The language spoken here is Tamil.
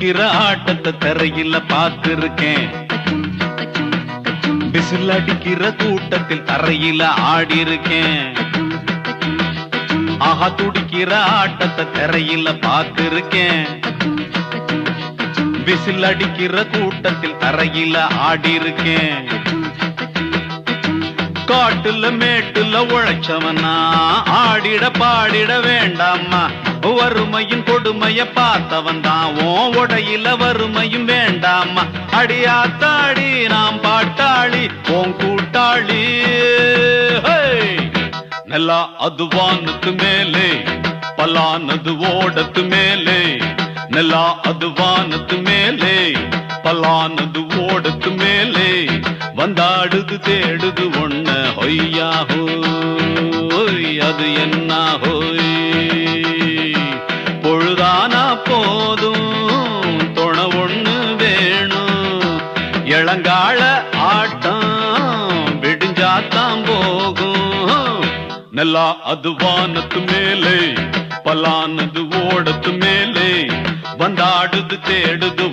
துடிக்கிற ஆட்டத்தை தரையில பார்த்திருக்கேன். விசில் அடிக்கிற கூட்டத்தில் தரையில ஆடி இருக்கேன். ஆஹா துடிக்கிற ஆட்டத்தை தரையில பார்த்திருக்கேன். விசில் அடிக்கிற கூட்டத்தில் தரையில ஆடி இருக்கேன். காட்டுல மேட்டுல உழைச்சவனா ஆடிட பாடிட வேண்டாமா. வறுமையின் கொடுமைய பார்த்தவன் தான் ஓ உடையில வறுமையும் வேண்டாமா. அடியாத்தாடி நாம் பாட்டாளி ஓன் கூட்டாளி. நல்லா அது வானத்து மேலே பலானது ஓடத்து மேலே. நல்லா அது வானத்து மேலே பலானது ஓடத்து மேலே. வந்தாடுது தேடுது ஒண்ண ஹொய்யா ஹோய் அது என்ன ஹோய். பொழுதானா போதும் தொண ஒண்ணு வேணும். இளங்கால ஆட்டம் விடிஞ்சாத்தான் போகும். நல்லா அது வானத்து மேலே பலானது ஓடத்து மேலே. வந்தாடுது தேடுது